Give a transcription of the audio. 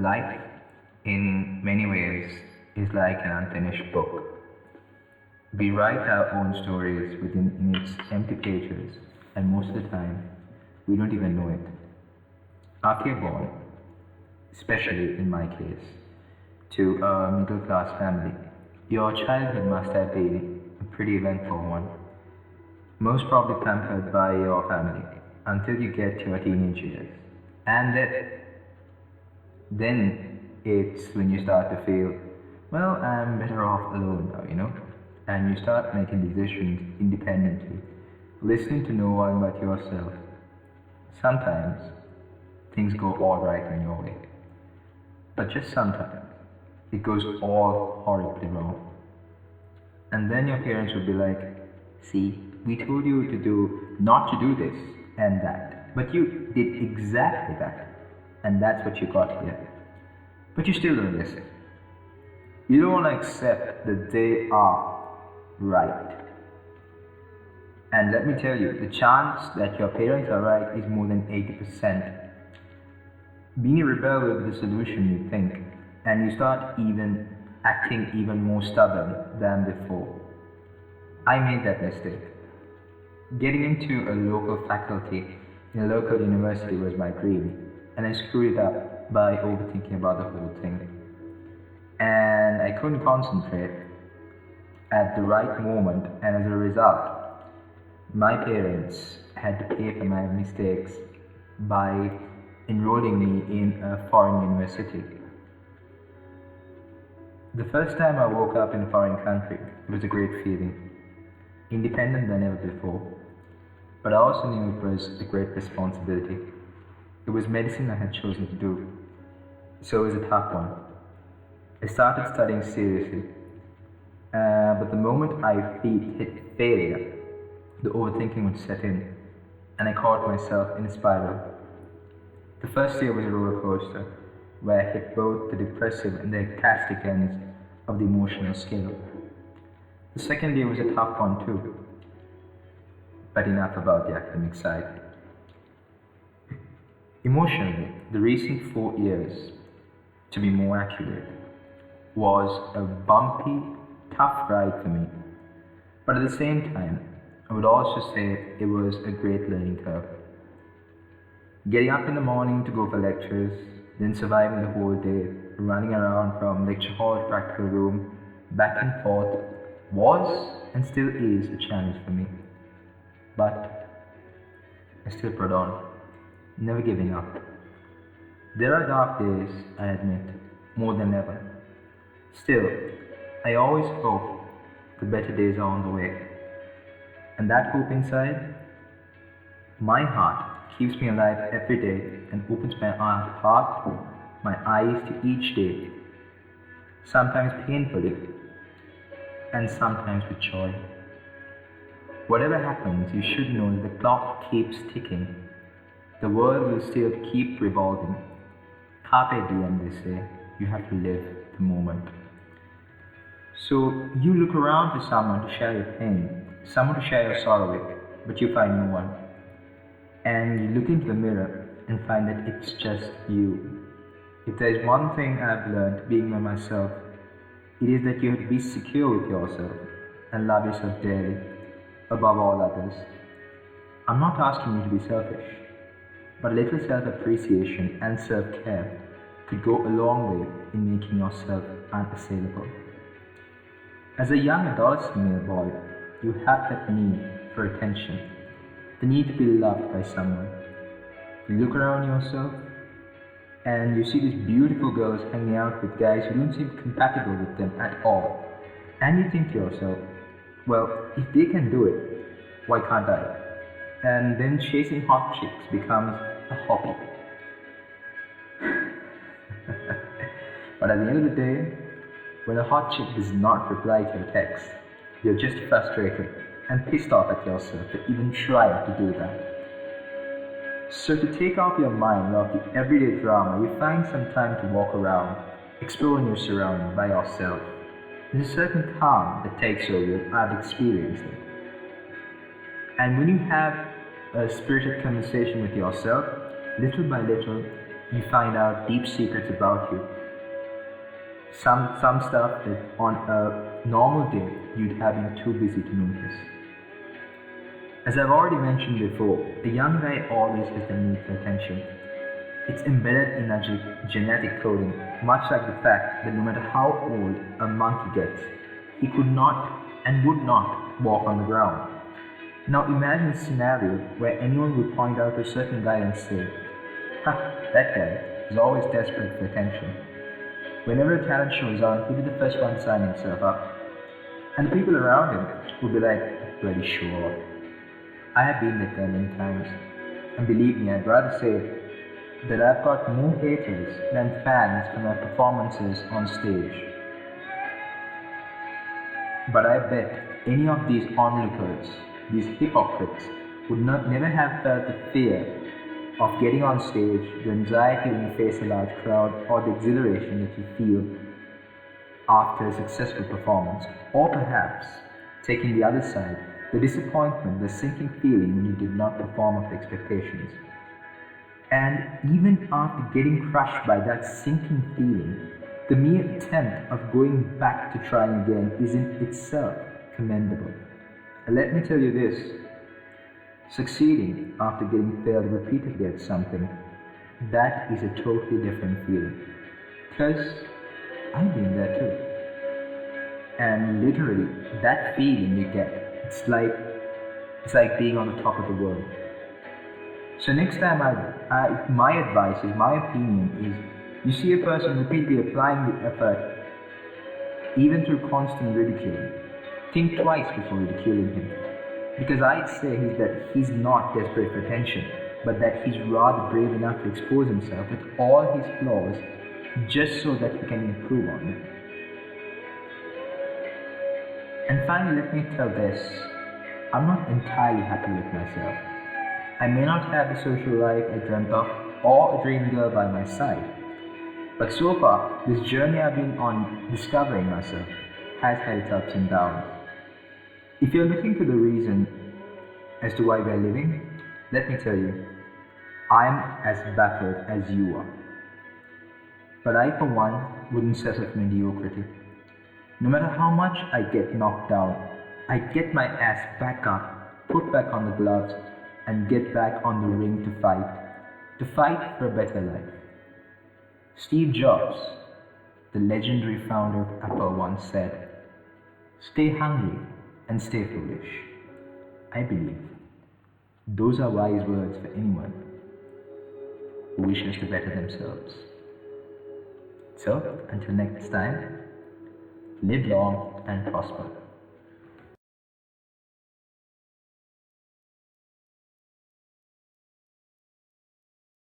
Life, in many ways, is like an unfinished book. We write our own stories within in its empty pages, and most of the time, we don't even know it. After you're born, especially in my case, to a middle class family, your childhood must have been a pretty eventful one. Most probably pampered by your family until you get to your teenage years. And then it's when you start to feel, well, I'm better off alone now. And you start making decisions independently, listening to no one but yourself. Sometimes things go all right in your way, but just sometimes it goes all horribly wrong. And then your parents would be like, see, we told you to do not to do this and that, but you did exactly that, and that's what you got here. But you still don't listen. You don't want to accept that they are right. And let me tell you, the chance that your parents are right is more than 80%. Being a rebel will be the solution, you think, and you start even acting even more stubborn than before. I made that mistake. Getting into a local faculty in a local university was my dream, and I screwed it up by overthinking about the whole thing. And I couldn't concentrate at the right moment, and as a result, my parents had to pay for my mistakes by enrolling me in a foreign university. The first time I woke up in a foreign country, it was a great feeling, independent than ever before. But I also knew it was a great responsibility. It was medicine I had chosen to do, so it was a tough one. I started studying seriously, but the moment my feet hit failure, the overthinking would set in, and I caught myself in a spiral. The first year was a roller coaster, where I hit both the depressive and the ecstatic ends of the emotional scale. The second year was a tough one too, but enough about the academic side. Emotionally, the recent 4 years, to be more accurate, was a bumpy, tough ride for me. But at the same time, I would also say it was a great learning curve. Getting up in the morning to go for lectures, then surviving the whole day, running around from lecture hall to practical room, back and forth, was and still is a challenge for me. But I still prod on, never giving up. There are dark days, I admit, more than ever. Still, I always hope the better days are on the way. And that hope inside, my heart, keeps me alive every day and opens my heart, my eyes to each day, sometimes painfully and sometimes with joy. Whatever happens, you should know that the clock keeps ticking. The world will still keep revolving. Carpe diem, they say. You have to live the moment. So you look around for someone to share your pain, someone to share your sorrow with, but you find no one. And you look into the mirror and find that it's just you. If there is one thing I've learned being by myself, it is that you have to be secure with yourself and love yourself dearly, above all others. I'm not asking you to be selfish, but a little self-appreciation and self-care could go a long way in making yourself unassailable. As a young adolescent male boy, you have that need for attention, the need to be loved by someone. You look around yourself and you see these beautiful girls hanging out with guys who don't seem compatible with them at all. And you think to yourself, well, if they can do it, why can't I? And then chasing hot chicks becomes a hobby. But at the end of the day, when a hot chick does not reply to your text, you're just frustrated and pissed off at yourself for even trying to do that. So to take off your mind of the everyday drama, you find some time to walk around, exploring your surroundings by yourself. There's a certain calm that takes over you. I've experienced it. And when you have a spirited conversation with yourself, little by little, You find out deep secrets about you. Some stuff that on a normal day you'd have been too busy to notice. As I've already mentioned before, a young guy always has the need for attention. It's embedded in our genetic coding, much like the fact that no matter how old a monkey gets, he could not and would not walk on the ground. Now imagine a scenario where anyone would point out a certain guy and say, "Ha, that guy is always desperate for attention. Whenever a talent show is on, he'll be the first one to sign himself up." And the people around him would be like, "Bloody show off." I have been there many times, and believe me, I'd rather say that I've got more haters than fans for my performances on stage. But I bet any of these onlookers, these hypocrites, would never have felt the fear of getting on stage, the anxiety when you face a large crowd, or the exhilaration that you feel after a successful performance, or perhaps, taking the other side, the disappointment, the sinking feeling when you did not perform up to expectations. And even after getting crushed by that sinking feeling, the mere attempt of going back to trying again is in itself commendable. And let me tell you this, succeeding after getting failed repeatedly at something, that is a totally different feeling. Because I've been there too. And literally, that feeling you get, it's like being on the top of the world. So next time, my advice is, my opinion is, you see a person repeatedly applying the effort, even through constant ridiculing, think twice before ridiculing him. Because I'd say that he's not desperate for attention, but that he's rather brave enough to expose himself with all his flaws just so that he can improve on them. And finally, let me tell this, I'm not entirely happy with myself. I may not have the social life I dreamt of or a dream girl by my side, but so far, this journey I've been on discovering myself has had its ups and downs. If you're looking for the reason as to why we're living, let me tell you, I'm as baffled as you are. But I, for one, wouldn't settle for mediocrity. No matter how much I get knocked down, I get my ass back up, put back on the gloves, and get back on the ring to fight for a better life. Steve Jobs, the legendary founder of Apple, once said, "Stay hungry and stay foolish." I believe those are wise words for anyone who wishes to better themselves. So, until next time, live long and prosper.